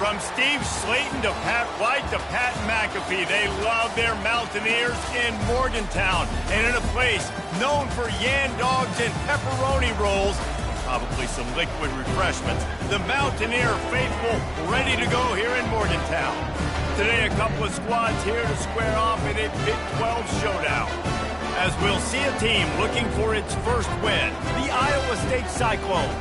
From Steve Slayton to Pat White to Pat McAfee, they love their Mountaineers in Morgantown. And in a place known for yan dogs and pepperoni rolls, probably some liquid refreshments, the Mountaineer faithful ready to go here in Morgantown. Today, a couple of squads here to square off in a Big 12 showdown. As we'll see a team looking for its first win, the Iowa State Cyclones,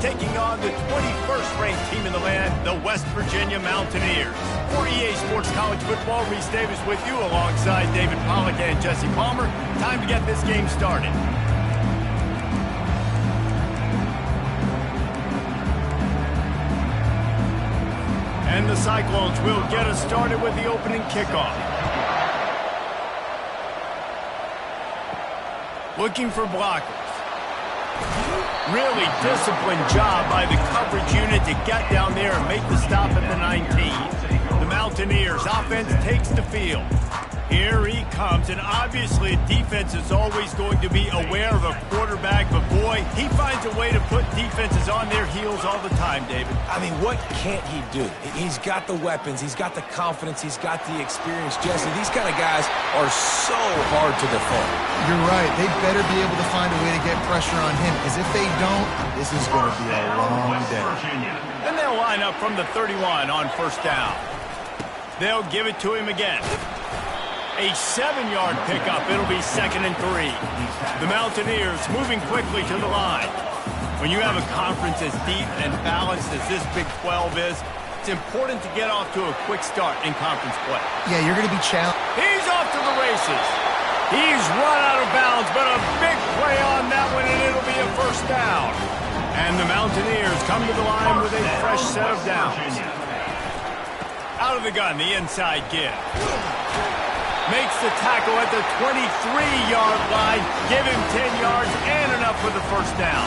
taking on the 21st ranked team in the land, the West Virginia Mountaineers. For EA Sports College Football, Reese Davis with you alongside David Pollack and Jesse Palmer. Time to get this game started. And the Cyclones will get us started with the opening kickoff. Looking for blockers. Really disciplined job by the coverage unit to get down there and make the stop at the 19. The Mountaineers offense takes the field. Here he comes, and obviously defense is always going to be aware of a quarterback, but boy, he finds a way to put defenses on their heels all the time, David. I mean, what can't he do? He's got the weapons, he's got the confidence, he's got the experience. Jesse, these kind of guys are so hard to defend. You're right. They better be able to find a way to get pressure on him, because if they don't, this is going to be a long day. And they'll line up from the 31 on first down. They'll give it to him again. A 7-yard pickup. It'll be 2nd and 3. The Mountaineers moving quickly to the line. When you have a conference as deep and balanced as this Big 12 is, it's important to get off to a quick start in conference play. Yeah, you're going to be challenged. He's off to the races. He's run out of bounds, but a big play on that one, and it'll be a first down. And the Mountaineers come to the line with a fresh set of downs. Out of the gun, the inside give. Makes the tackle at the 23-yard line. Give him 10 yards and enough for the first down.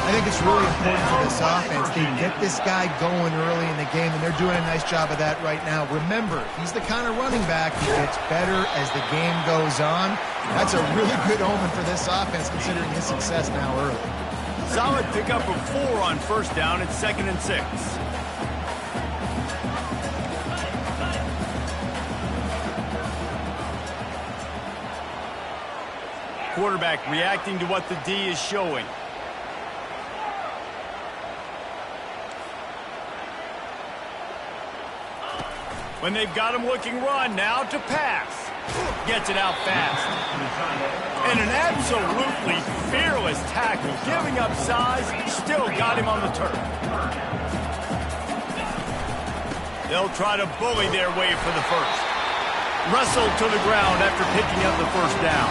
I think it's really important for this offense. They get this guy going early in the game, and they're doing a nice job of that right now. Remember, he's the kind of running back who gets better as the game goes on. That's a really good omen for this offense, considering his success now early. Solid pickup of 4 on first down. It's 2nd and 6. Quarterback reacting to what the D is showing. When they've got him looking run, now to pass. Gets it out fast. And an absolutely fearless tackle, giving up size, still got him on the turf. They'll try to bully their way for the first. Wrestled to the ground after picking up the first down.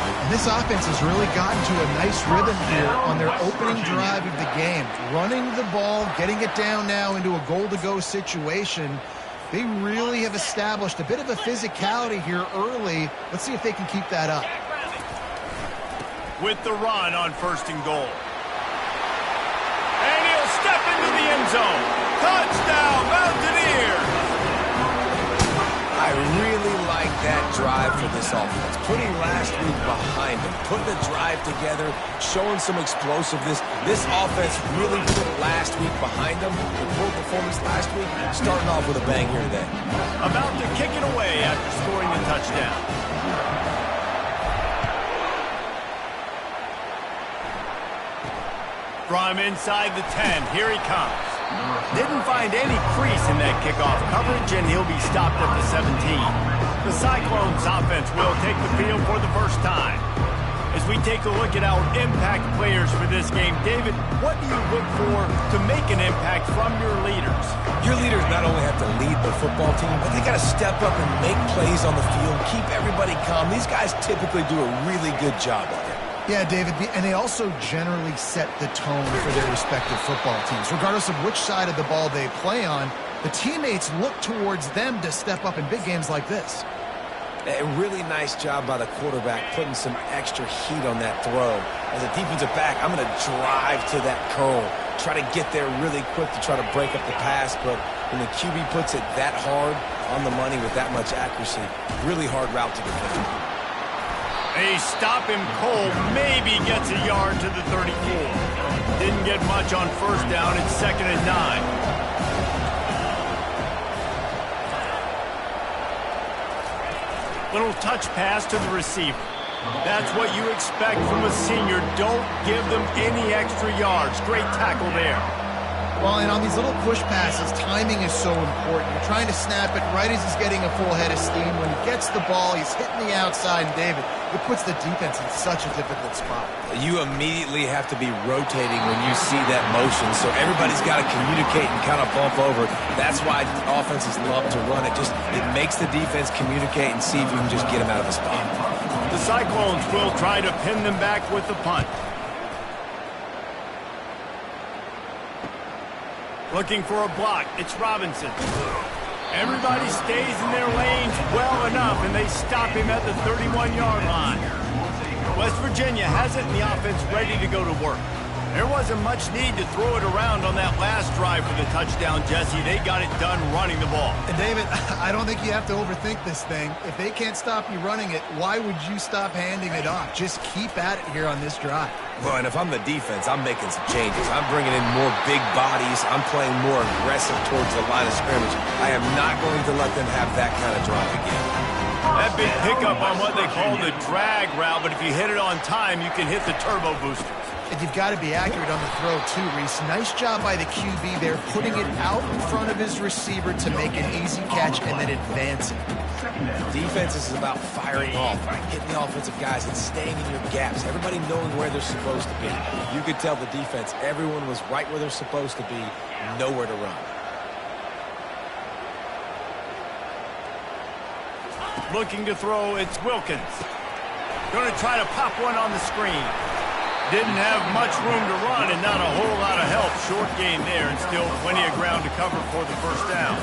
And this offense has really gotten to a nice rhythm here on their opening drive of the game. Running the ball, getting it down now into a goal-to-go situation. They really have established a bit of a physicality here early. Let's see if they can keep that up. With the run on 1st and goal. And he'll step into the end zone. Touchdown, Mountaineers! I really like that drive for this offense. Putting last week behind them, putting the drive together, showing some explosiveness. This offense really put last week behind them. The poor performance last week, starting off with a bang here today. About to kick it away after scoring the touchdown. From inside the 10, here he comes. Didn't find any crease in that kickoff coverage, and he'll be stopped at the 17. The Cyclones offense will take the field for the first time. As we take a look at our impact players for this game, David, what do you look for to make an impact from your leaders? Your leaders not only have to lead the football team, but they got to step up and make plays on the field, keep everybody calm. These guys typically do a really good job of it. Yeah, David, and they also generally set the tone for their respective football teams. Regardless of which side of the ball they play on, the teammates look towards them to step up in big games like this. A really nice job by the quarterback, putting some extra heat on that throw. As a defensive back, I'm going to drive to that curl, try to get there really quick to try to break up the pass, but when the QB puts it that hard on the money with that much accuracy, really hard route to defend. They stop him cold, maybe gets a yard to the 34. Didn't get much on first down. It's 2nd and 9. Little touch pass to the receiver. That's what you expect from a senior. Don't give them any extra yards. Great tackle there. Well, and on these little push passes, timing is so important. You're trying to snap it right as he's getting a full head of steam. When he gets the ball, he's hitting the outside. And David, it puts the defense in such a difficult spot. You immediately have to be rotating when you see that motion, so everybody's got to communicate and kind of bump over. That's why offenses love to run it. It makes the defense communicate and see if you can just get them out of the spot. The Cyclones will try to pin them back with the punt. Looking for a block. It's Robinson. Everybody stays in their lanes well enough, and they stop him at the 31-yard line. West Virginia has it in the offense ready to go to work. There wasn't much need to throw it around on that last drive for the touchdown, Jesse. They got it done running the ball. And David, I don't think you have to overthink this thing. If they can't stop you running it, why would you stop handing it off? Just keep at it here on this drive. Well, and if I'm the defense, I'm making some changes. I'm bringing in more big bodies. I'm playing more aggressive towards the line of scrimmage. I am not going to let them have that kind of drive again. That big pickup on what they call the drag route, but if you hit it on time, you can hit the turbo boosters. And you've got to be accurate on the throw, too, Reese. Nice job by the QB there, putting it out in front of his receiver to make an easy catch and then advancing. Defense is about firing off, hitting the offensive guys and staying in your gaps, everybody knowing where they're supposed to be. You could tell the defense, everyone was right where they're supposed to be, nowhere to run. Looking to throw, it's Wilkins. Going to try to pop one on the screen. Didn't have much room to run and not a whole lot of help. Short gain there and still plenty of ground to cover for the first down.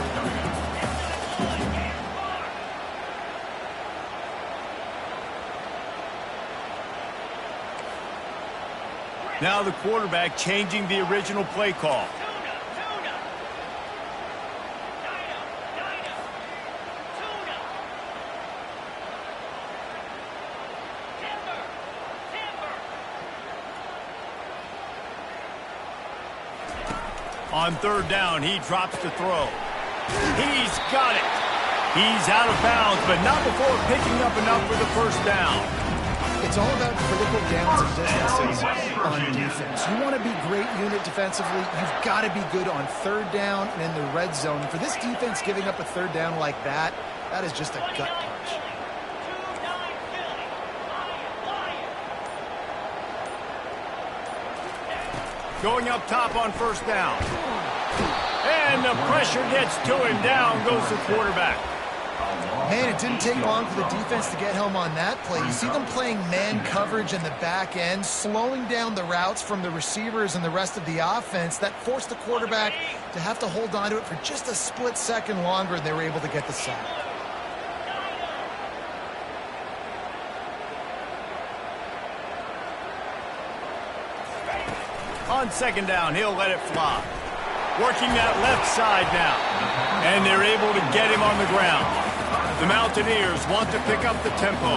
Now the quarterback changing the original play call. On third down, he drops to throw. He's got it. He's out of bounds, but not before picking up enough for the first down. It's all about critical downs and distances on defense. You want to be great unit defensively, you've got to be good on third down and in the red zone. For this defense giving up a third down like that, that is just a gut punch. Going up top on first down. And the pressure gets to him. Down goes the quarterback. Man, it didn't take long for the defense to get home on that play. You see them playing man coverage in the back end, slowing down the routes from the receivers and the rest of the offense. That forced the quarterback to have to hold on to it for just a split second longer, and they were able to get the sack. On second down, he'll let it fly. Working that left side now. And they're able to get him on the ground. The Mountaineers want to pick up the tempo.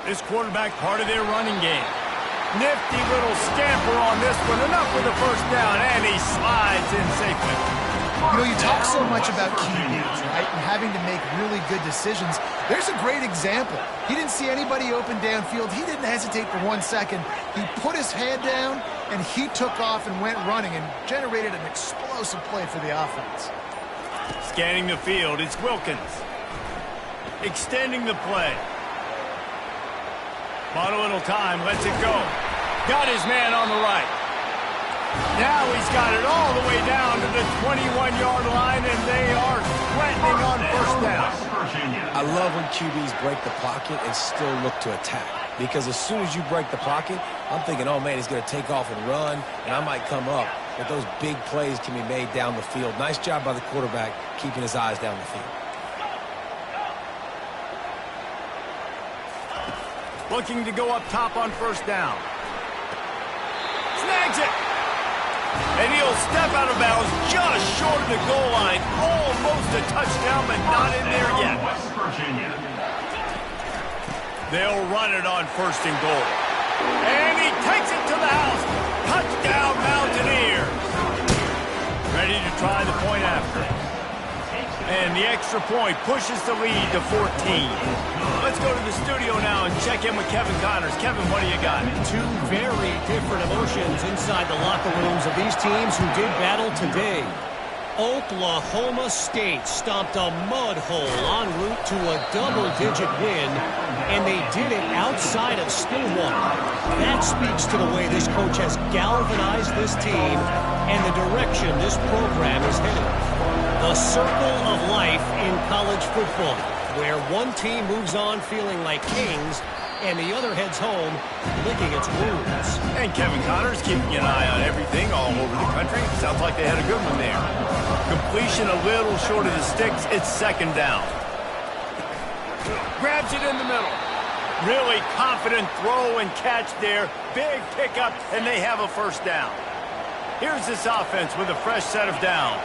This quarterback part of their running game. Nifty little scamper on this one. Enough for the first down, and he slides in safely. You know, you talk so much about QBs, right, and having to make really good decisions. There's a great example. He didn't see anybody open downfield. He didn't hesitate for 1 second. He put his head down, and he took off and went running and generated an explosive play for the offense. Scanning the field, it's Wilkins. Extending the play. Bought a little time, lets it go. Got his man on the right. Now he's got it all the way down to the 21-yard line, and they are threatening on first down. I love when QBs break the pocket and still look to attack. Because as soon as you break the pocket, I'm thinking, oh, man, he's going to take off and run, and I might come up. But those big plays can be made down the field. Nice job by the quarterback keeping his eyes down the field. Looking to go up top on first down. Snags it. And he'll step out of bounds just short of the goal line. Almost a touchdown, but not in there yet. They'll run it on 1st and goal. And he takes it to the house. Touchdown, Mountaineers. Ready to try the point after. And the extra point pushes the lead to 14. Let's go to the studio now and check in with Kevin Connors. Kevin, what do you got? Two very different emotions inside the locker rooms of these teams who did battle today. Oklahoma State stomped a mud hole en route to a double-digit win, and they did it outside of Stillwater. That speaks to the way this coach has galvanized this team and the direction this program is headed. The circle of life in college football, where one team moves on feeling like kings and the other heads home licking its wounds. And Kevin Connors keeping an eye on everything all over the country. Sounds like they had a good one there. Completion a little short of the sticks. It's 2nd down. Grabs it in the middle. Really confident throw and catch there. Big pickup, and they have a 1st down. Here's this offense with a fresh set of downs.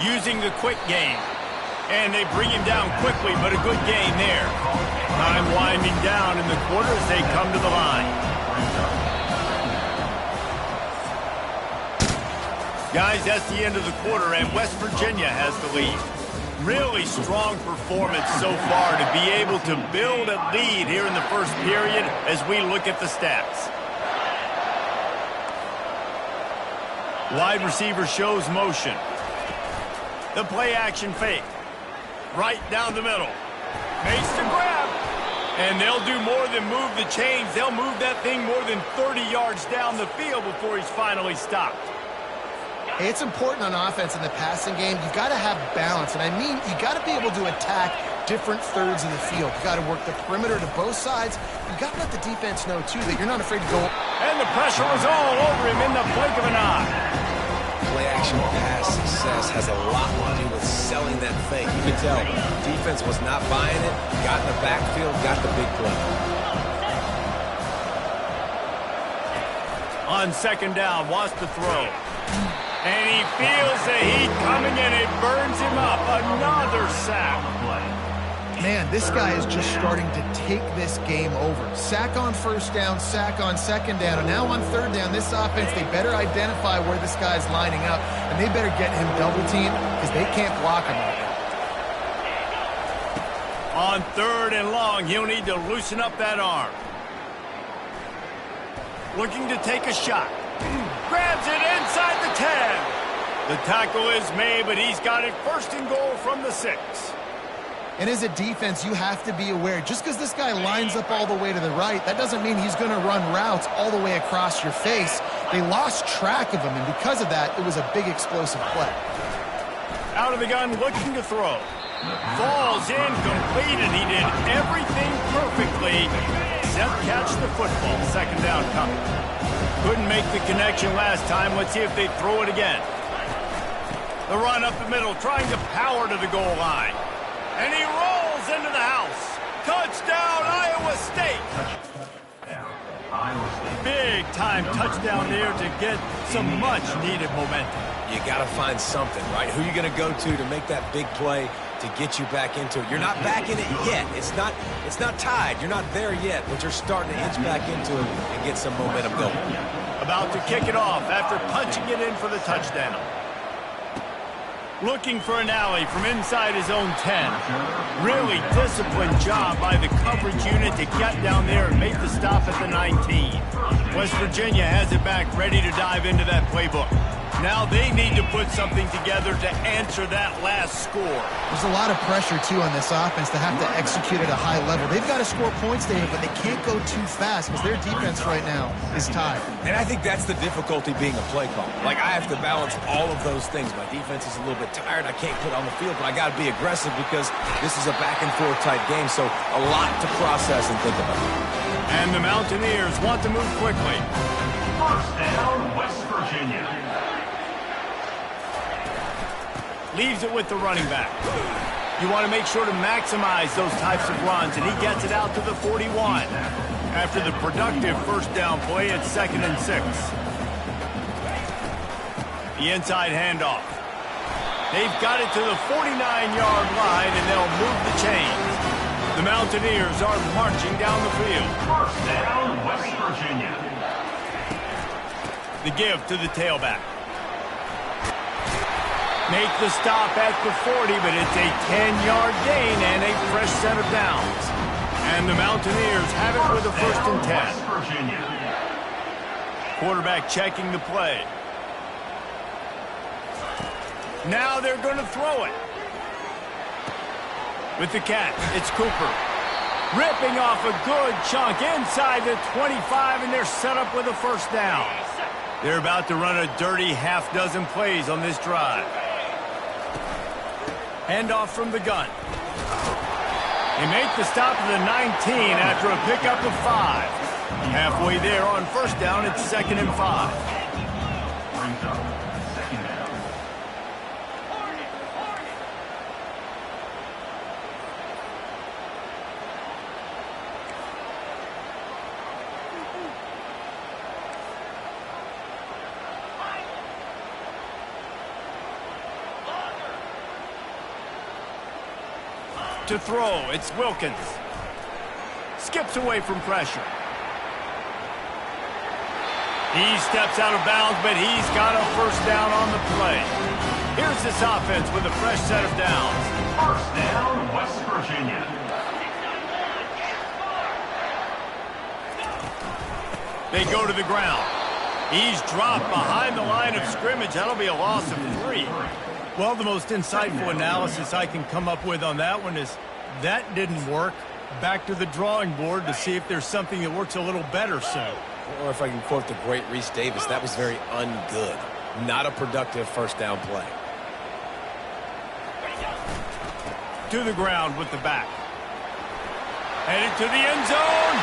Using the quick game. And they bring him down quickly, but a good gain there. Time winding down in the quarter as they come to the line. Guys, that's the end of the quarter, and West Virginia has the lead. Really strong performance so far to be able to build a lead here in the 1st period as we look at the stats. Wide receiver shows motion. The play action fake. Right down the middle. Makes the grab. And they'll do more than move the chains. They'll move that thing more than 30 yards down the field before he's finally stopped. Hey, it's important on offense in the passing game. You've got to have balance. And I mean, you got to be able to attack different thirds of the field. You got to work the perimeter to both sides. You got to let the defense know, too, that you're not afraid to go. And the pressure was all over him in the blink of an eye. Play-action pass success has a lot to do with selling that fake. You can tell defense was not buying it, got in the backfield, got the big play. On 2nd down, wants to throw. And he feels the heat coming and it burns him up. Another sack. Man, this guy is just starting to take this game over. Sack on 1st down, sack on 2nd down, and now on 3rd down, this offense, they better identify where this guy's lining up, and they better get him double-teamed because they can't block him right now. On 3rd and long, he'll need to loosen up that arm. Looking to take a shot. Grabs it inside the 10. The tackle is made, but he's got it 1st and goal from the 6. And as a defense, you have to be aware, just because this guy lines up all the way to the right, that doesn't mean he's going to run routes all the way across your face. They lost track of him, and because of that, it was a big explosive play. Out of the gun, looking to throw. Falls incomplete, and he did everything perfectly except catch the football. 2nd down coming. Couldn't make the connection last time. Let's see if they throw it again. The run up the middle, trying to power to the goal line. And he rolls into the house. Touchdown, Iowa State. Big time touchdown there to get some much needed momentum. You got to find something, right? Who are you going to go to make that big play to get you back into it? You're not back in it yet. It's not tied. You're not there yet, but you're starting to inch back into it and get some momentum going. About to kick it off after punching it in for the touchdown. Looking for an alley from inside his own 10. Really disciplined job by the coverage unit to get down there and make the stop at the 19. West Virginia has it back, ready to dive into that playbook. Now they need to put something together to answer that last score. There's a lot of pressure, too, on this offense to have to execute at a high level. They've got to score points there, but they can't go too fast because their defense right now is tied. And I think that's the difficulty being a play call. Like, I have to balance all of those things. My defense is a little bit tired. I can't put on the field, but I got to be aggressive because this is a back-and-forth type game, so a lot to process and think about. And the Mountaineers want to move quickly. 1st down, West Virginia. Leaves it with the running back. You want to make sure to maximize those types of runs, and he gets it out to the 41. After the productive first down play, it's 2nd and 6. The inside handoff. They've got it to the 49-yard line, and they'll move the chains. The Mountaineers are marching down the field. First down, West Virginia. The give to the tailback. Make the stop at the 40, but it's a 10-yard gain and a fresh set of downs. And the Mountaineers have it with a 1st and 10. West Virginia. Quarterback checking the play. Now they're going to throw it. With the catch, it's Cooper. Ripping off a good chunk inside the 25, and they're set up with a 1st down. They're about to run a dirty half-dozen plays on this drive. Handoff from the gun. They make the stop to the 19 after a pickup of 5. Halfway there on 1st down, it's 2nd and 5. Brings up 2nd down. To throw, it's Wilkins. Skips away from pressure. He steps out of bounds, but he's got a 1st down on the play. Here's this offense with a fresh set of downs. First down, West Virginia. They go to the ground. He's dropped behind the line of scrimmage. That'll be a loss of 3. Well, the most insightful analysis I can come up with on that one is that didn't work. Back to the drawing board to see if there's something that works a little better soon. Or if I can quote the great Reese Davis, that was very ungood. Not a productive 1st down play. To the ground with the back. Headed to the end zone.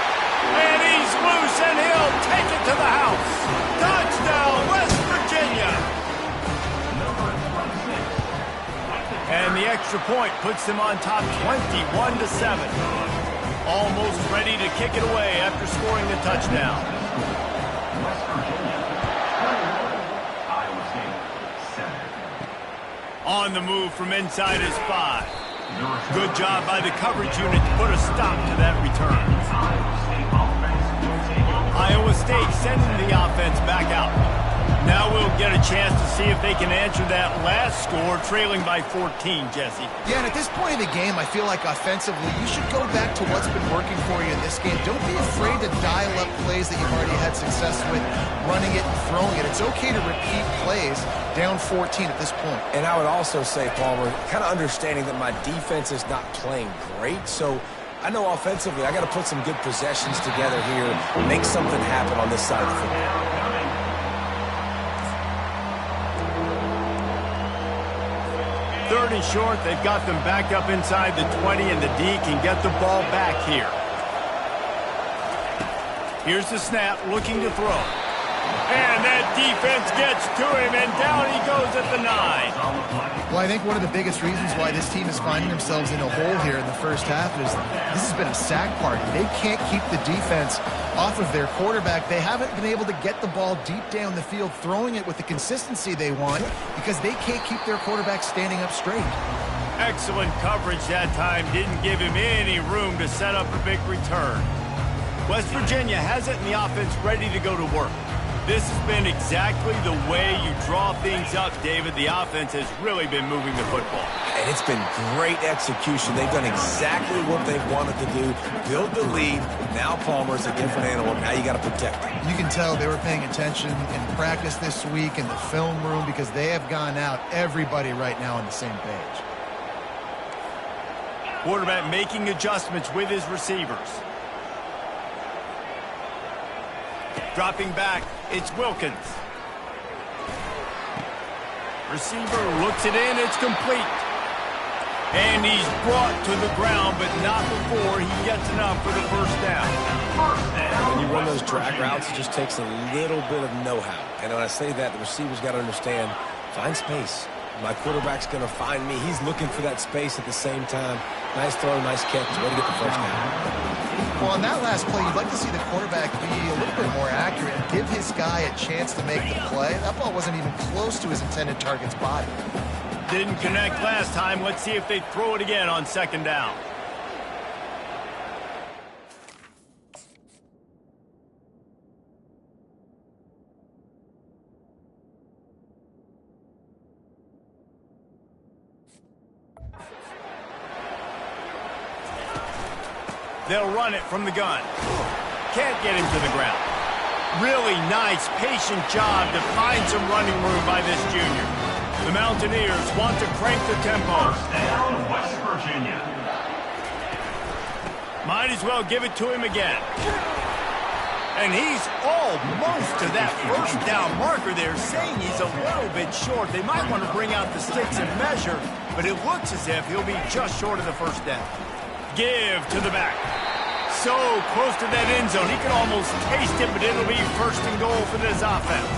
And he's loose, and he'll take it to the house. Touchdown, West Virginia. And the extra point puts them on top 21-7. Almost ready to kick it away after scoring the touchdown. West Virginia. Iowa State, 7. On the move from inside his 5. Good job by the coverage unit to put a stop to that return. Iowa State sending the offense back out. Now we'll get a chance to see if they can answer that last score, trailing by 14, Jesse. Yeah, and at this point of the game, I feel like offensively, you should go back to what's been working for you in this game. Don't be afraid to dial up plays that you've already had success with, running it and throwing it. It's okay to repeat plays down 14 at this point. And I would also say, Palmer, kind of understanding that my defense is not playing great, so I know offensively I got to put some good possessions together here, make something happen on this side of the football. 3rd and short, they've got them back up inside the 20, and the D can get the ball back here. Here's the snap, looking to throw. And that defense gets to him, and down he goes at the 9. Well, I think one of the biggest reasons why this team is finding themselves in a hole here in the first half is this has been a sack party. They can't keep the defense off of their quarterback. They haven't been able to get the ball deep down the field, throwing it with the consistency they want because they can't keep their quarterback standing up straight. Excellent coverage that time. Didn't give him any room to set up a big return. West Virginia has it in the offense ready to go to work. This has been exactly the way you draw things up, David. The offense has really been moving the football. And it's been great execution. They've done exactly what they've wanted to do. Build the lead. Now Palmer's a different animal. Now you got to protect him. You can tell they were paying attention in practice this week in the film room because they have gone out, everybody right now on the same page. Quarterback making adjustments with his receivers. Dropping back, it's Wilkins. Receiver looks it in, it's complete. And he's brought to the ground, but not before he gets enough for the 1st down. When you run those drag routes, it just takes a little bit of know-how. And when I say that, the receivers got to understand, find space. My quarterback's going to find me. He's looking for that space at the same time. Nice throw, nice catch. Way to get the first down. Well, on that last play, you'd like to see the quarterback be a little bit more accurate and give his guy a chance to make the play. That ball wasn't even close to his intended target's body. Didn't connect last time. Let's see if they throw it again on second down. They'll run it from the gun. Can't get him to the ground. Really nice, patient job to find some running room by this junior. The Mountaineers want to crank the tempo. First down, West Virginia. Might as well give it to him again. And he's almost to that first down marker there, saying he's a little bit short. They might want to bring out the sticks and measure, but it looks as if he'll be just short of the first down. Give to the back. So close to that end zone. He can almost taste it, but it'll be first and goal for this offense.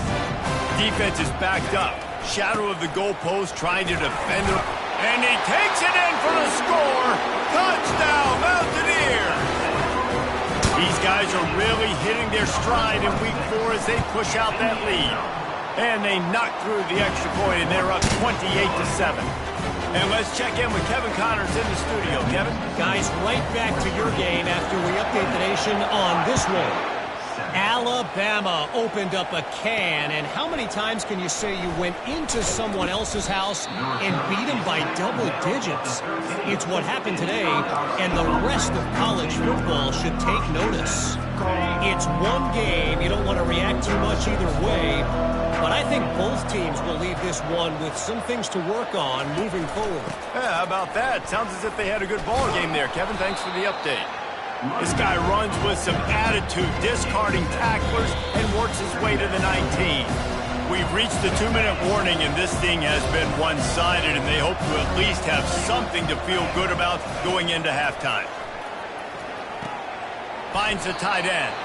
Defense is backed up. Shadow of the goalpost trying to defend him. And he takes it in for the score. Touchdown, Mountaineers! These guys are really hitting their stride in week 4 as they push out that lead. And they knock through the extra point, and they're up 28-7. And let's check in with Kevin Connors in the studio. Kevin? Guys, right back to your game after we update the nation on this one. Alabama opened up a can, and how many times can you say you went into someone else's house and beat them by double digits? It's what happened today, and the rest of college football should take notice. It's one game. You don't want to react too much either way, but I think both teams will leave this one with some things to work on moving forward. Yeah, how about that? Sounds as if they had a good ball game there, Kevin. Thanks for the update. This guy runs with some attitude, discarding tacklers, and works his way to the 19. We've reached the 2-minute warning, and this thing has been one-sided, and they hope to at least have something to feel good about going into halftime. Finds the tight end,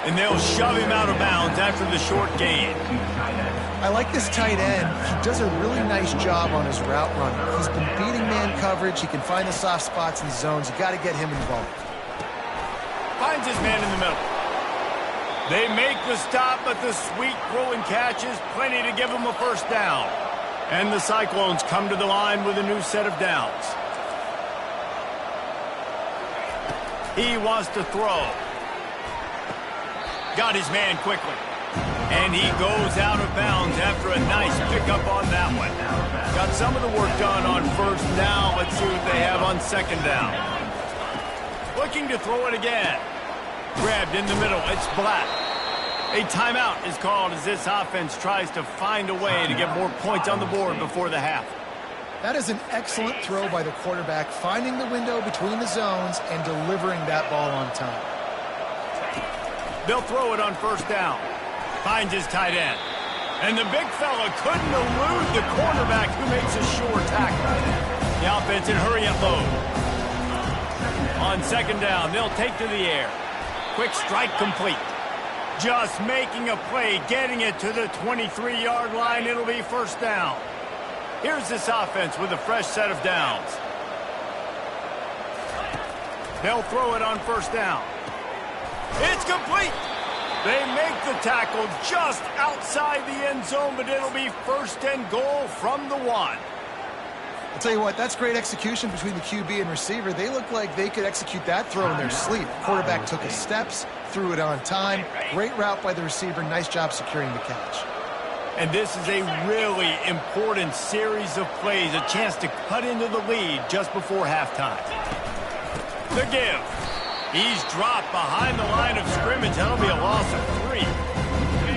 and they'll shove him out of bounds after the short gain. I like this tight end. He does a really nice job on his route running. He's been beating man coverage. He can find the soft spots in zones. You got to get him involved. Finds his man in the middle. They make the stop, but the sweet throw and catch is plenty to give them a first down. And the Cyclones come to the line with a new set of downs. He wants to throw. Got his man quickly. And he goes out of bounds after a nice pickup on that one. Got some of the work done on first down. Let's see what they have on second down. Looking to throw it again. Grabbed in the middle. It's Black. A timeout is called as this offense tries to find a way to get more points on the board before the half. That is an excellent throw by the quarterback, finding the window between the zones and delivering that ball on time. They'll throw it on first down. Finds his tight end. And the big fella couldn't elude the cornerback who makes a sure tackle. The offense in hurry up mode. On second down, they'll take to the air. Quick strike complete. Just making a play, getting it to the 23-yard line. It'll be first down. Here's this offense with a fresh set of downs. They'll throw it on first down. It's complete. They make the tackle just outside the end zone, but it'll be first and goal from the 1. I'll tell you what, that's great execution between the QB and receiver. They look like they could execute that throw in their sleep. Quarterback took his steps, threw it on time. Great route by the receiver. Nice job securing the catch. And this is a really important series of plays, a chance to cut into the lead just before halftime. The give. He's dropped behind the line of scrimmage. That'll be a loss of 3.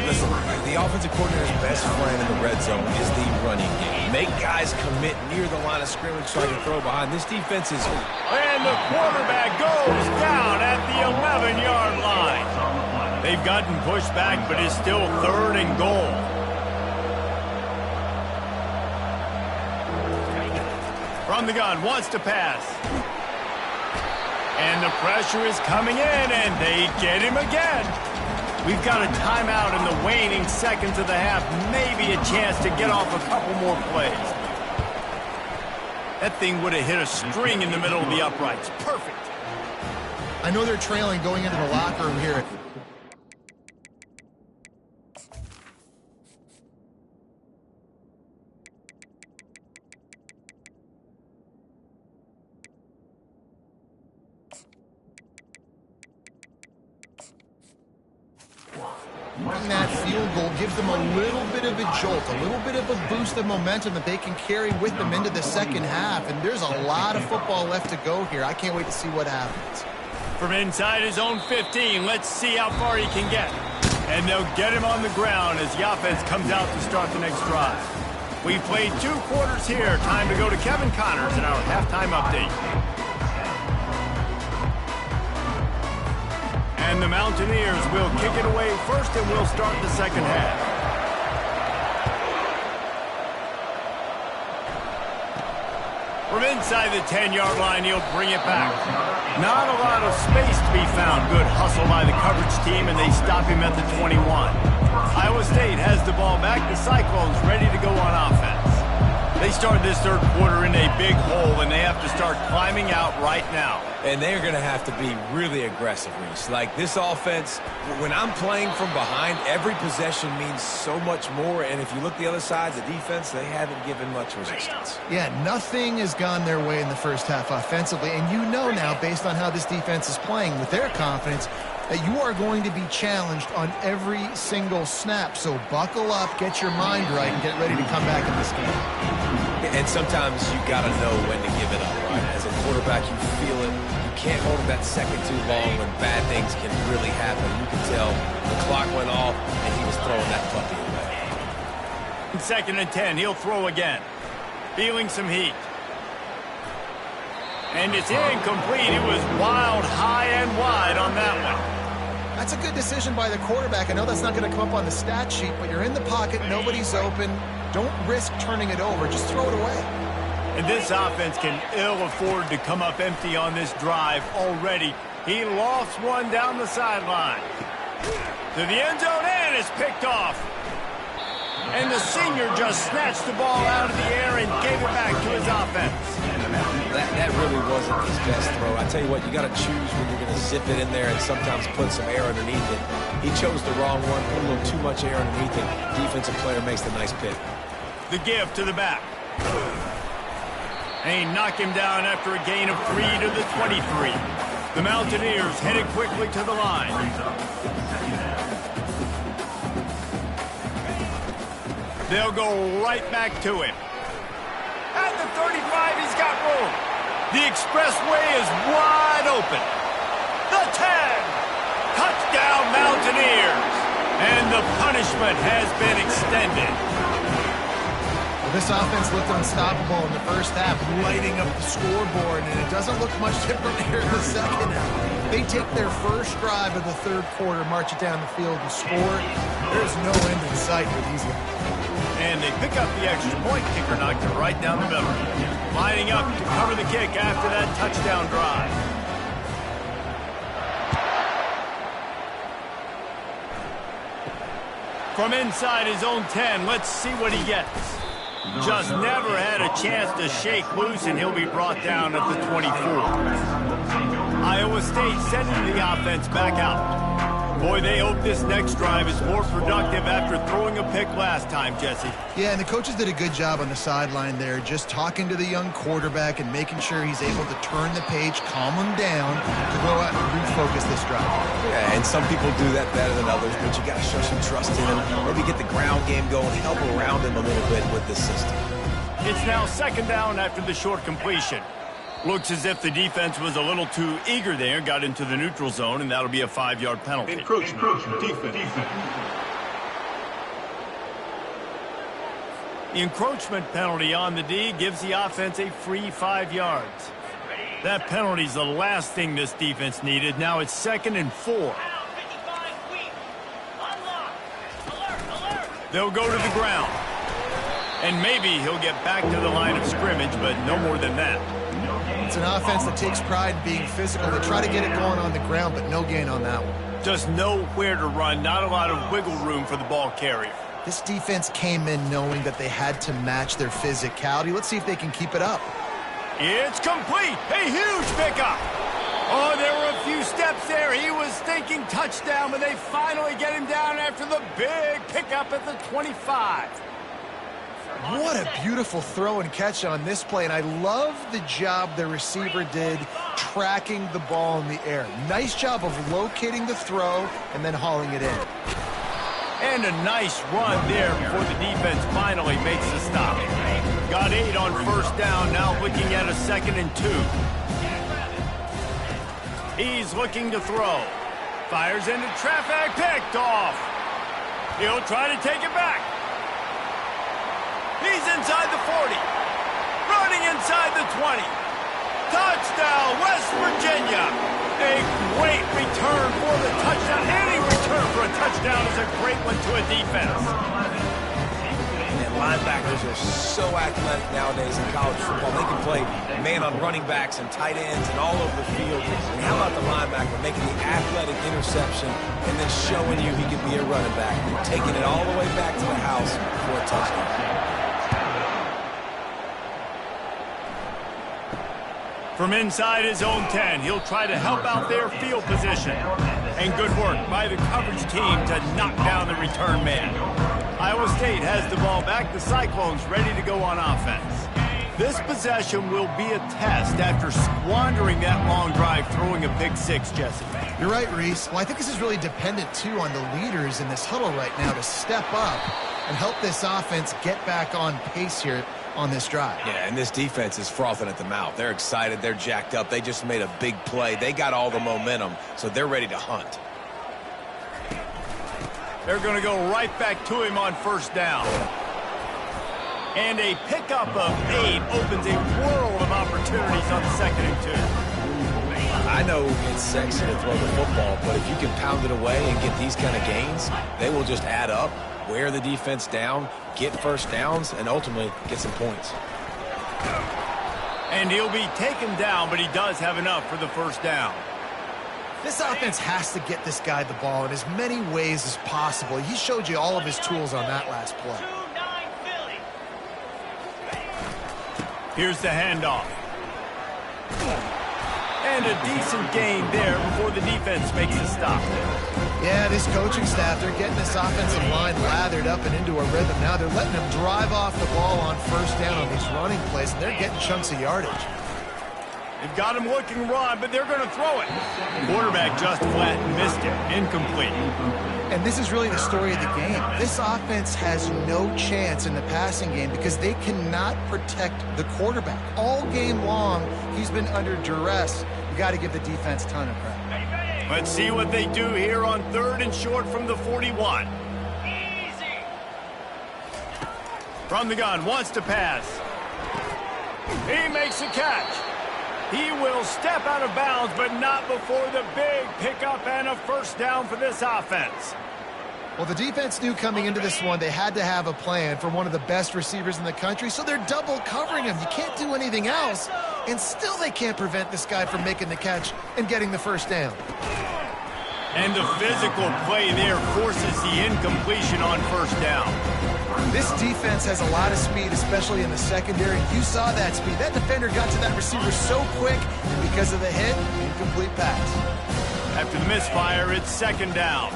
Listen, the offensive coordinator's best friend in the red zone is the running game. Make guys commit near the line of scrimmage so I can throw behind. This defense is... And the quarterback goes down at the 11-yard line. They've gotten pushed back, but it's still third and goal. From the gun, wants to pass. And the pressure is coming in, and they get him again. We've got a timeout in the waning seconds of the half. Maybe a chance to get off a couple more plays. That thing would have hit a string in the middle of the uprights. Perfect. I know they're trailing going into the locker room here. That field goal gives them a little bit of a jolt, a little bit of a boost of momentum that they can carry with them into the second half. And there's a lot of football left to go here. I can't wait to see what happens. From inside his own 15, let's see how far he can get. And they'll get him on the ground as the offense comes out to start the next drive. We've played 2 quarters here. Time to go to Kevin Connors in our halftime update. And the Mountaineers will kick it away first, and we'll start the second half. From inside the 10-yard line, he'll bring it back. Not a lot of space to be found. Good hustle by the coverage team, and they stop him at the 21. Iowa State has the ball back. The Cyclones ready to go on offense. They start this third quarter in a big hole, and they have to start climbing out right now. And they're going to have to be really aggressive, Reese. Like, this offense, when I'm playing from behind, every possession means so much more. And if you look the other side, the defense, they haven't given much resistance. Yeah, nothing has gone their way in the first half offensively. And you know now, based on how this defense is playing with their confidence, that you are going to be challenged on every single snap. So buckle up, get your mind right, and get ready to come back in this game. And sometimes you got to know when to give it up, right? As a quarterback, you feel it. You can't hold that second too long when bad things can really happen. You can tell the clock went off, and he was throwing that puppy away. 2nd and 10, he'll throw again. Feeling some heat. And it's incomplete. It was wild, high and wide on that one. That's a good decision by the quarterback. I know that's not going to come up on the stat sheet, but you're in the pocket, nobody's open. Don't risk turning it over. Just throw it away. And this offense can ill afford to come up empty on this drive already. He lost one down the sideline. To the end zone, and it's picked off. And the senior just snatched the ball out of the air and gave it back to his offense. That really wasn't his best throw. I tell you what, you got to choose when you're going to zip it in there and sometimes put some air underneath it. He chose the wrong one, put a little too much air underneath it. Defensive player makes the nice pick. The give to the back. And he knocked him down after a gain of 3 to the 23. The Mountaineers headed quickly to the line. They'll go right back to him. At the 35, he's got room. The expressway is wide open. The 10. Touchdown, Mountaineers. And the punishment has been extended. Well, this offense looked unstoppable in the first half, lighting up the scoreboard, and it doesn't look much different here in the second half. They take their first drive of the third quarter, march it down the field, and score. There's no end in sight for these guys. And they pick up the extra point. Kicker knocked it right down the middle. Lining up to cover the kick after that touchdown drive. From inside his own 10, let's see what he gets. Just never had a chance to shake loose, and he'll be brought down at the 24. Iowa State sending the offense back out. Boy, they hope this next drive is more productive after throwing a pick last time, Jesse. Yeah, and the coaches did a good job on the sideline there, just talking to the young quarterback and making sure he's able to turn the page, calm him down, to go out and refocus this drive. Yeah, and some people do that better than others, but you got to show some trust in him. Maybe get the ground game going, help around him a little bit with this system. It's now 2nd down after the short completion. Looks as if the defense was a little too eager there, got into the neutral zone, and that'll be a 5-yard penalty. Encroachment. Defense. The encroachment penalty on the D gives the offense a free 5 yards. That penalty's the last thing this defense needed. Now it's 2nd and 4. They'll go to the ground. And maybe he'll get back to the line of scrimmage, but no more than that. It's an offense that takes pride in being physical. They try to get it going on the ground, but no gain on that one. Just nowhere to run, not a lot of wiggle room for the ball carrier. This defense came in knowing that they had to match their physicality. Let's see if they can keep it up. It's complete. A huge pickup. Oh, there were a few steps there. He was thinking touchdown, but they finally get him down after the big pickup at the 25. What a beautiful throw and catch on this play, and I love the job the receiver did tracking the ball in the air. Nice job of locating the throw and then hauling it in. And a nice run there before the defense finally makes the stop. Got 8 on first down, now looking at a 2nd and 2. He's looking to throw. Fires into traffic, picked off. He'll try to take it back. He's inside the 40. Running inside the 20. Touchdown, West Virginia. A great return for the touchdown. Any return for a touchdown is a great one to a defense. And linebackers are so athletic nowadays in college football. They can play man on running backs and tight ends and all over the field. And how about the linebacker making the athletic interception and then showing you he can be a running back, taking it all the way back to the house for a touchdown. From inside his own 10, he'll try to help out their field position. And good work by the coverage team to knock down the return man. Iowa State has the ball back. The Cyclones ready to go on offense. This possession will be a test after squandering that long drive, throwing a pick 6, Jesse. You're right, Reese. Well, I think this is really dependent, too, on the leaders in this huddle right now to step up and help this offense get back on pace here on this drive. Yeah, and this defense is frothing at the mouth. They're excited. They're jacked up. They just made a big play. They got all the momentum, so they're ready to hunt. They're going to go right back to him on first down. And a pickup of 8 opens a world of opportunities on 2nd and 2. I know it's sexy to throw the football, but if you can pound it away and get these kind of gains, they will just add up, wear the defense down, get first downs, and ultimately get some points. And he'll be taken down, but he does have enough for the first down. This offense has to get this guy the ball in as many ways as possible. He showed you all of his tools on that last play. Here's the handoff. And a decent gain there before the defense makes a stop. Yeah, this coaching staff, they're getting this offensive line lathered up and into a rhythm now. They're letting them drive off the ball on first down on these running plays, and they're getting chunks of yardage. They've got him looking run, but they're going to throw it. Quarterback just flat and missed it. Incomplete. And this is really the story of the game. This offense has no chance in the passing game because they cannot protect the quarterback. All game long, he's been under duress. You got to give the defense a ton of credit. Let's see what they do here on 3rd and short from the 41. Easy. From the gun, wants to pass. He makes a catch. He will step out of bounds, but not before the big pickup and a first down for this offense. Well, the defense knew coming into this one they had to have a plan for one of the best receivers in the country, so they're double covering him. You can't do anything else, and still they can't prevent this guy from making the catch and getting the first down. And the physical play there forces the incompletion on first down. This defense has a lot of speed, especially in the secondary. You saw that speed. That defender got to that receiver so quick, and because of the hit, incomplete pass. After the misfire, it's 2nd down.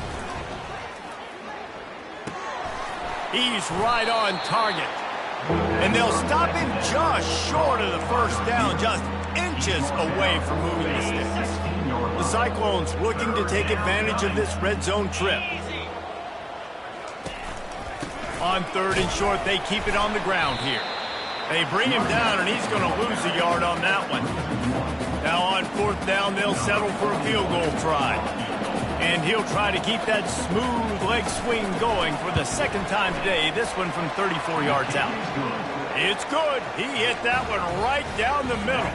He's right on target. And they'll stop him just short of the first down, just inches away from moving the sticks. The Cyclones looking to take advantage of this red zone trip. On 3rd and short, they keep it on the ground here. They bring him down, and he's going to lose a yard on that one. Now on 4th down, they'll settle for a field goal try. And he'll try to keep that smooth leg swing going for the 2nd time today, this one from 34 yards out. It's good. He hit that one right down the middle.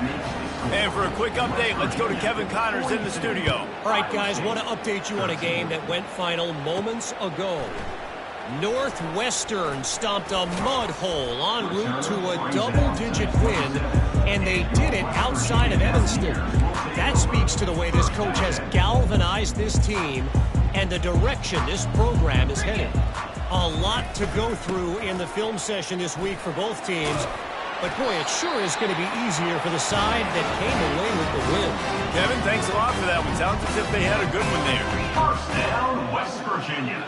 And for a quick update, let's go to Kevin Connors in the studio. All right, guys, want to update you on a game that went final moments ago. Northwestern stomped a mud hole en route to a double-digit win, and they did it outside of Evanston. That speaks to the way this coach has galvanized this team and the direction this program is headed. A lot to go through in the film session this week for both teams. But, boy, it sure is going to be easier for the side that came away with the win. Kevin, thanks a lot for that one. Sounds as if they had a good one there. First down, West Virginia.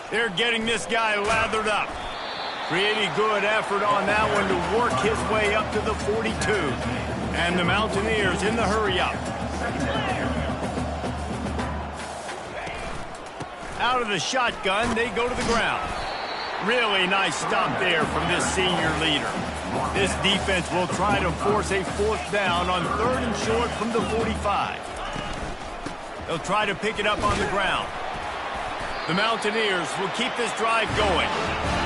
They're getting this guy lathered up. Pretty good effort on that one to work his way up to the 42. And the Mountaineers in the hurry-up. Out of the shotgun, they go to the ground. Really nice stop there from this senior leader. This defense will try to force a 4th down on 3rd and short from the 45. They'll try to pick it up on the ground. The Mountaineers will keep this drive going.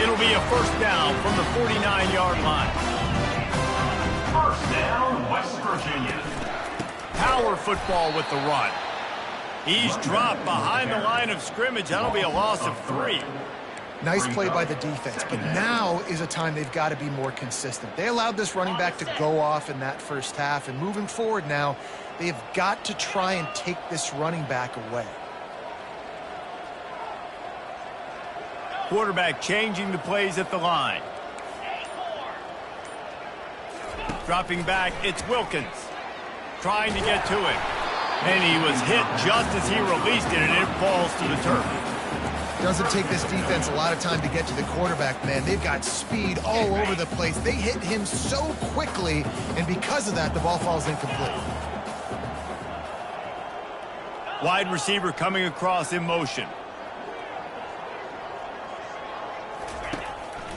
It'll be a 1st down from the 49-yard line. First down, West Virginia. Power football with the run. He's dropped behind the line of scrimmage. That'll be a loss of 3. Nice play by the defense, but now is a time they've got to be more consistent. They allowed this running back to go off in that first half, and moving forward now, they've got to try and take this running back away. Quarterback changing the plays at the line. Dropping back, it's Wilkins. Trying to get to him. And he was hit just as he released it, and it falls to the turf. Doesn't take this defense a lot of time to get to the quarterback, man. They've got speed all over the place. They hit him so quickly, and because of that, the ball falls incomplete. Wide receiver coming across in motion.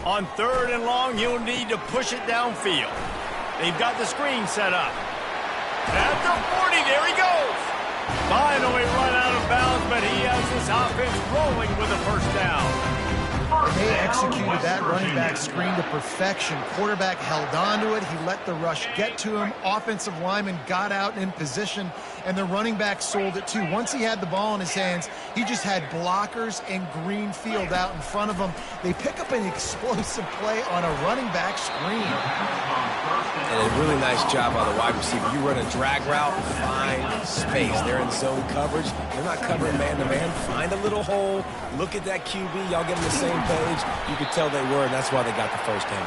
On 3rd and long, he'll need to push it downfield. They've got the screen set up. At the 40, there he goes. Finally run out of bounds, but he has this offense rolling with a 1st down. They executed that running back screen to perfection. Quarterback held on to it. He let the rush get to him. Offensive lineman got out in position, and the running back sold it too. Once he had the ball in his hands, he just had blockers and green field out in front of him. They pick up an explosive play on a running back screen. And a really nice job by the wide receiver. You run a drag route, find space. They're in zone coverage. They're not covering man-to-man. Find a little hole. Look at that QB. Y'all get on the same page. You could tell they were, and that's why they got the 1st down.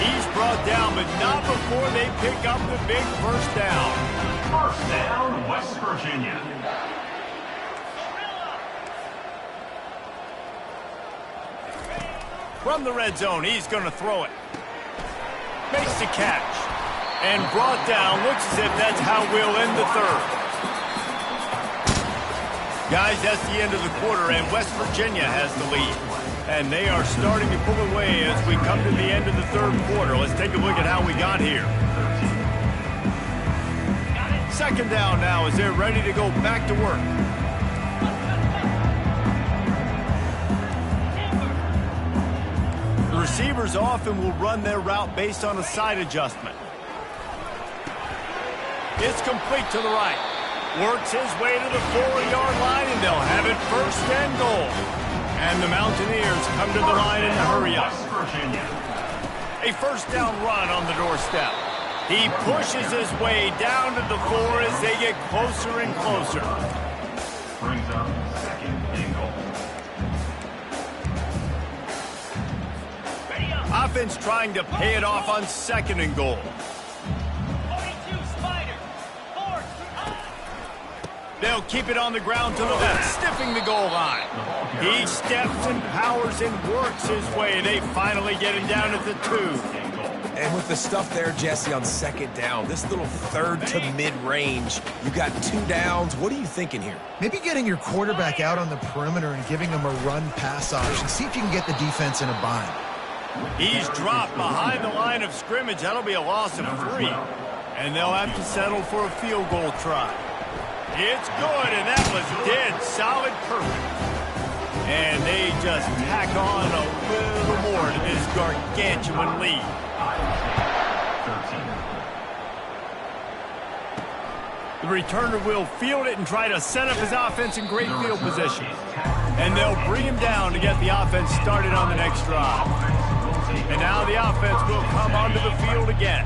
He's brought down, but not before they pick up the big 1st down. First down, West Virginia. From the red zone, he's going to throw it. Makes the catch. And brought down. Looks as if that's how we'll end the 3rd. Guys, that's the end of the quarter, and West Virginia has the lead. And they are starting to pull away as we come to the end of the 3rd quarter. Let's take a look at how we got here. 2nd down now as they're ready to go back to work. The receivers often will run their route based on a side adjustment. It's complete to the right. Works his way to the 4-yard line, and they'll have it 1st and goal. And the Mountaineers come to the line in the hurry-up. A 1st down run on the doorstep. He pushes his way down to the 4 as they get closer and closer. Brings up 2nd and goal. Offense trying to pay it off on 2nd and goal. They'll keep it on the ground to the left, stiffing the goal line. He steps and powers and works his way. They finally get him down at the 2. And with the stuff there, Jesse, on 2nd down, this little 3rd to mid-range, you got 2 downs. What are you thinking here? Maybe getting your quarterback out on the perimeter and giving him a run-pass option. See if you can get the defense in a bind. He's dropped behind the line of scrimmage. That'll be a loss of 3. And they'll have to settle for a field goal try. It's good, and that was dead solid perfect. And they just tack on a little more to this gargantuan lead. The returner will field it and try to set up his offense in great field position. And they'll bring him down to get the offense started on the next drive. And now the offense will come onto the field again.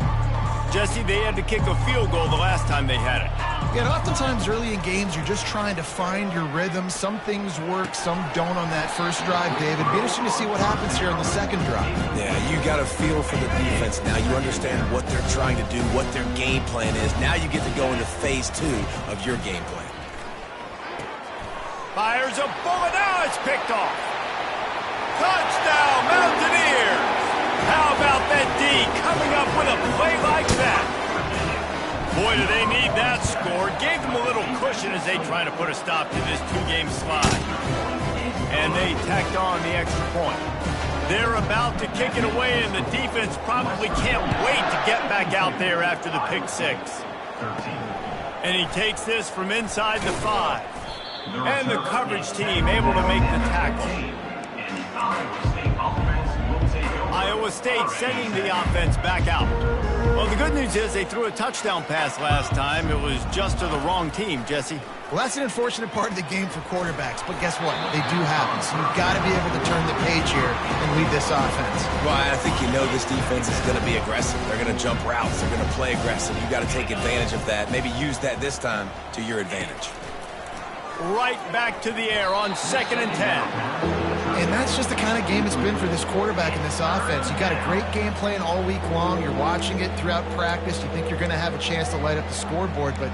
Jesse, they had to kick a field goal the last time they had it. Yeah, and oftentimes early in games, you're just trying to find your rhythm. Some things work, some don't on that first drive, David. Be interesting to see what happens here on the second drive. Yeah, you got a feel for the defense now. You understand what they're trying to do, what their game plan is. Now you get to go into phase 2 of your game plan. Fires a bullet. Now it's picked off. Touchdown, Mountaineers! How about that D coming up with a play like that? Boy, do they need that score. Gave them a little cushion as they try to put a stop to this 2-game slide. And they tacked on the extra point. They're about to kick it away, and the defense probably can't wait to get back out there after the pick 6. And he takes this from inside the 5. And the coverage team able to make the tackle. Iowa State sending the offense back out. Well, the good news is they threw a touchdown pass last time. It was just to the wrong team, Jesse. Well, that's an unfortunate part of the game for quarterbacks, but guess what? They do happen, so you've got to be able to turn the page here and lead this offense. Well, I think you know this defense is going to be aggressive. They're going to jump routes. They're going to play aggressive. You've got to take advantage of that. Maybe use that this time to your advantage. Right back to the air on 2nd and 10. And that's just the kind of game it's been for this quarterback in this offense. You got a great game plan all week long. You're watching it throughout practice. You think you're going to have a chance to light up the scoreboard, but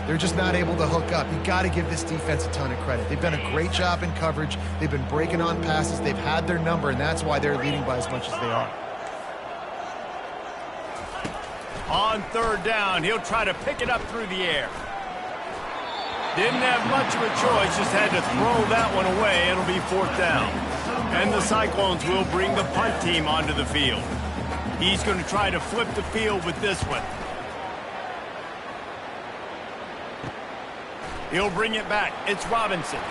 they're just not able to hook up. You got to give this defense a ton of credit. They've done a great job in coverage. They've been breaking on passes. They've had their number, and that's why they're leading by as much as they are. On 3rd down, he'll try to pick it up through the air. Didn't have much of a choice, just had to throw that one away. It'll be 4th down. And the Cyclones will bring the punt team onto the field. He's going to try to flip the field with this one. He'll bring it back. It's Robinson.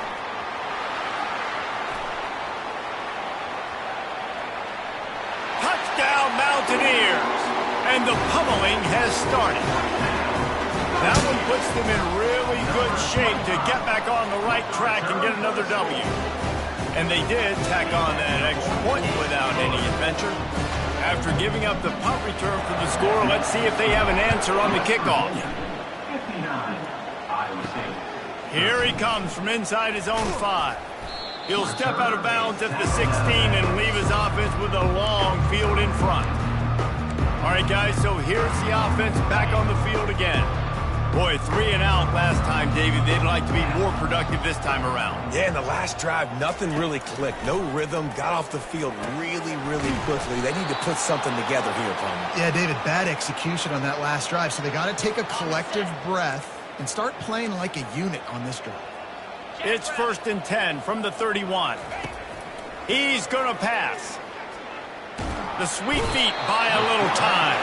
Touchdown, Mountaineers! And the pummeling has started. That one puts them in really good shape to get back on the right track and get another W. And they did tack on that extra point without any adventure. After giving up the punt return for the score, let's see if they have an answer on the kickoff. Here he comes from inside his own 5. He'll step out of bounds at the 16 and leave his offense with a long field in front. All right, guys, so here's the offense back on the field again. Boy, 3 and out last time, David. They'd like to be more productive this time around. Yeah, in the last drive, nothing really clicked. No rhythm, got off the field really, really quickly. They need to put something together here, opponent. Yeah, David, bad execution on that last drive, so they got to take a collective breath and start playing like a unit on this drive. It's 1st and 10 from the 31. He's going to pass. The sweet feet buy a little time.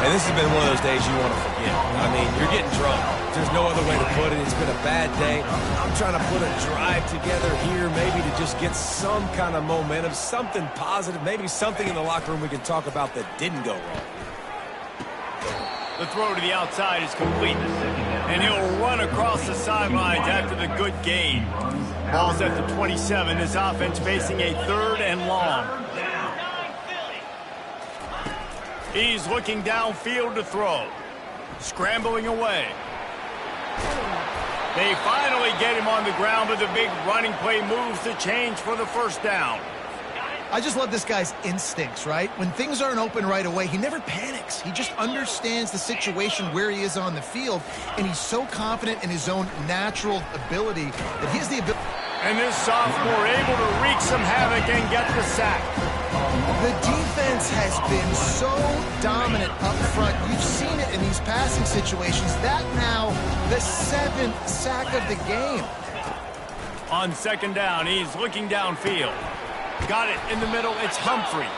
And this has been one of those days you want to forget. I mean, you're getting drunk. There's no other way to put it. It's been a bad day. I'm trying to put a drive together here, maybe to just get some kind of momentum, something positive, maybe something in the locker room we can talk about that didn't go wrong. The throw to the outside is complete. And he'll run across the sidelines after the good gain. Ball's at the 27. This offense facing a 3rd and long. He's looking downfield to throw. Scrambling away. They finally get him on the ground, but the big running play moves the change for the 1st down. I just love this guy's instincts, right? When things aren't open right away, he never panics. He just understands the situation where he is on the field, and he's so confident in his own natural ability that he has the ability. And this sophomore able to wreak some havoc and get the sack. The defense has been so dominant up front. You've seen it in these passing situations. That now the 7th sack of the game. On 2nd down, he's looking downfield. Got it in the middle. It's Humphrey.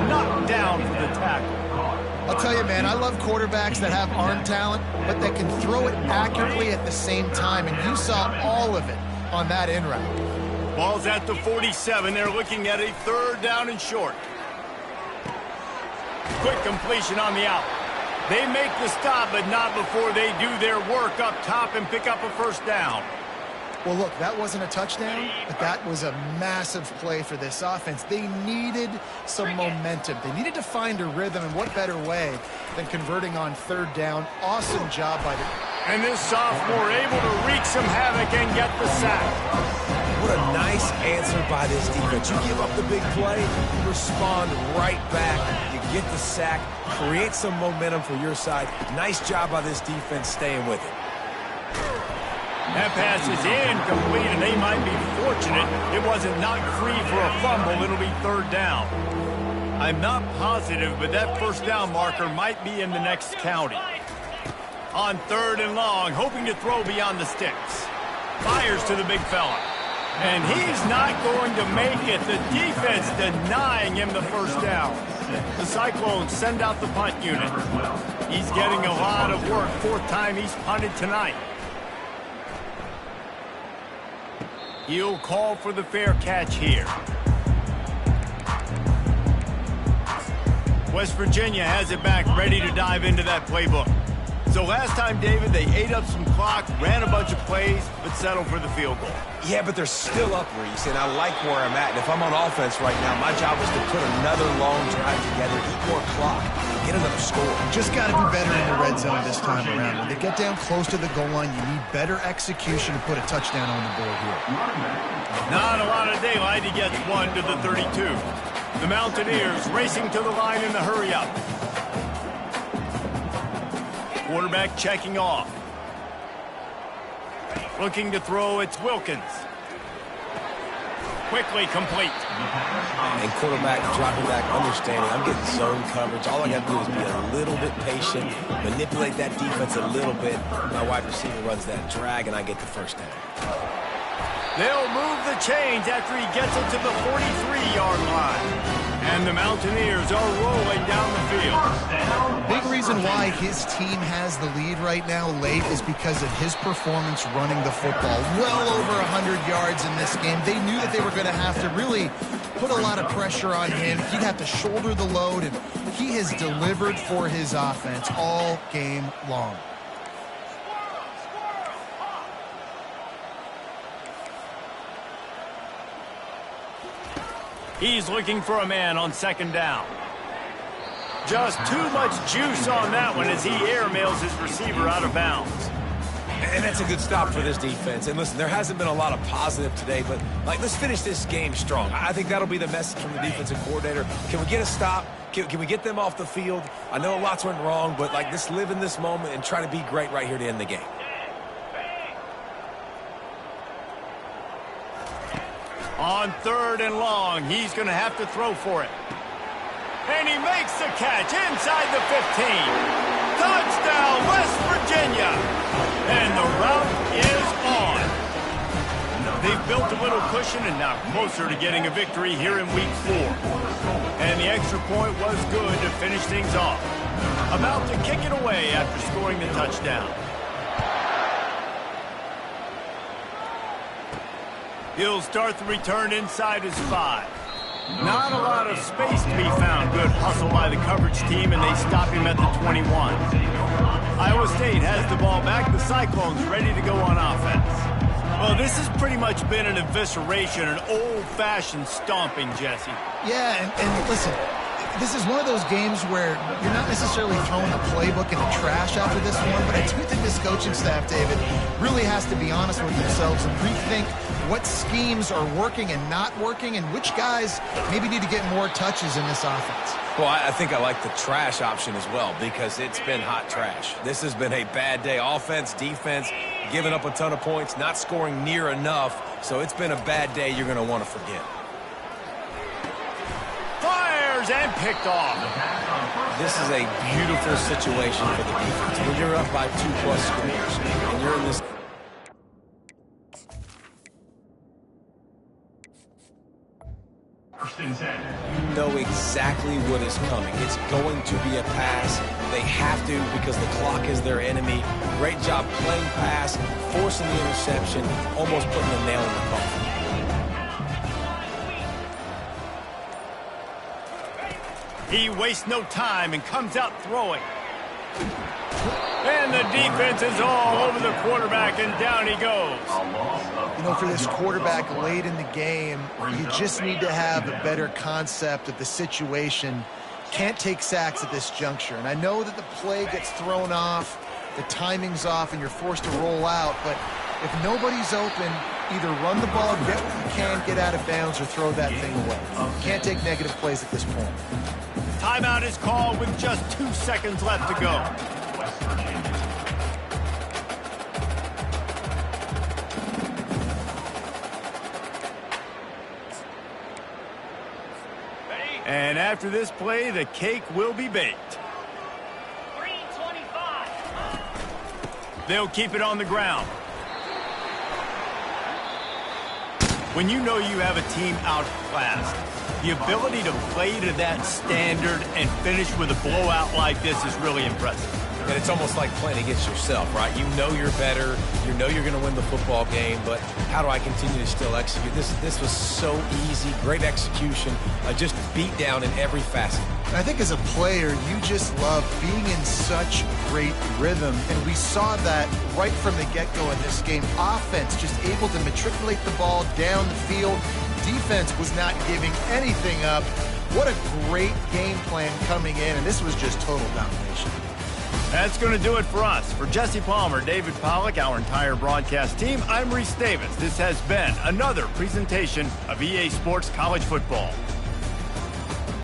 Knocked down for the tackle. I'll tell you, man, I love quarterbacks that have arm talent, but that can throw it accurately at the same time. And you saw all of it on that in route. Ball's at the 47. They're looking at a 3rd down and short. Quick completion on the out. They make the stop, but not before they do their work up top and pick up a 1st down. Well, look, that wasn't a touchdown, but that was a massive play for this offense. They needed some momentum. They needed to find a rhythm, and what better way than converting on third down. Awesome job by the... And this sophomore able to wreak some havoc and get the sack. What a nice answer by this defense. You give up the big play, you respond right back. You get the sack, create some momentum for your side. Nice job by this defense staying with it. That pass is incomplete, and they might be fortunate it wasn't knocked free for a fumble. It'll be third down. I'm not positive, but that first down marker might be in the next county. On third and long, hoping to throw beyond the sticks. Fires to the big fella. And he's not going to make it. The defense denying him the first down. The Cyclones send out the punt unit. He's getting a lot of work. Fourth time he's punted tonight. He'll call for the fair catch here. West Virginia has it back, ready to dive into that playbook. So last time, David, they ate up some clock, ran a bunch of plays, but settled for the field goal. Yeah, but they're still up, Reese, and I like where I'm at. And if I'm on offense right now, my job is to put another long drive together, eat more clock, and get another score. Just got to be better in the red zone this time around. When they get down close to the goal line, you need better execution to put a touchdown on the board here. Not a lot of daylight. He gets one to the 32. The Mountaineers racing to the line in the hurry-up. Quarterback checking off. Looking to throw, it's Wilkins. Quickly complete. And quarterback dropping back, understanding I'm getting zone coverage. All I got to do is be a little bit patient, manipulate that defense a little bit. My wide receiver runs that drag, and I get the first down. They'll move the chains after he gets it to the 43-yard line. And the Mountaineers are rolling down the field. Big reason why his team has the lead right now late is because of his performance running the football. Well over 100 yards in this game. They knew that they were going to have to really put a lot of pressure on him. He'd have to shoulder the load, and he has delivered for his offense all game long. He's looking for a man on second down. Just too much juice on that one as he airmails his receiver out of bounds. And that's a good stop for this defense. And listen, there hasn't been a lot of positive today, but let's finish this game strong. I think that'll be the message from the defensive coordinator. Can we get a stop? Can we get them off the field? I know lots went wrong, but let's live in this moment and try to be great right here to end the game. On third and long, he's going to have to throw for it. And he makes the catch inside the 15. Touchdown, West Virginia. And the route is on. They've built a little cushion and now closer to getting a victory here in week 4. And the extra point was good to finish things off. About to kick it away after scoring the touchdown. He'll start the return inside his 5. Not a lot of space to be found. Good hustle by the coverage team, and they stop him at the 21. Iowa State has the ball back. The Cyclones ready to go on offense. Well, this has pretty much been an evisceration, an old-fashioned stomping, Jesse. Yeah, and listen, this is one of those games where you're not necessarily throwing the playbook in the trash after this one, but I do think this coaching staff, David, really has to be honest with themselves and rethink what schemes are working and not working and which guys maybe need to get more touches in this offense. Well, I think I like the trash option as well because it's been hot trash. This has been a bad day. Offense, defense, giving up a ton of points, not scoring near enough. So it's been a bad day you're going to want to forget. Fires and picked off. This is a beautiful situation for the defense. When you're up by 2+ scores and you're in this... You know exactly what is coming. It's going to be a pass. They have to because the clock is their enemy. Great job playing pass, forcing the interception, almost putting the nail in the coffin. He wastes no time and comes out throwing. And the defense is all over the quarterback, and down he goes. You know, for this quarterback late in the game, you just need to have a better concept of the situation. Can't take sacks at this juncture. And I know that the play gets thrown off, the timing's off, and you're forced to roll out. But if nobody's open, either run the ball, get what you can, get out of bounds, or throw that thing away. Can't take negative plays at this point. Timeout is called with just 2 seconds left to go. And after this play, the cake will be baked. 325. They'll keep it on the ground. When you know you have a team outclassed, the ability to play to that standard and finish with a blowout like this is really impressive. And it's almost like playing against yourself, right? You know you're better. You know you're going to win the football game, but how do I continue to still execute? This was so easy, great execution, just beat down in every facet. I think as a player, you just love being in such great rhythm, and we saw that right from the get-go in this game. Offense just able to matriculate the ball down the field. Defense was not giving anything up. What a great game plan coming in, and this was just total domination. That's going to do it for us. For Jesse Palmer, David Pollack, our entire broadcast team, I'm Reese Davis. This has been another presentation of EA Sports College Football.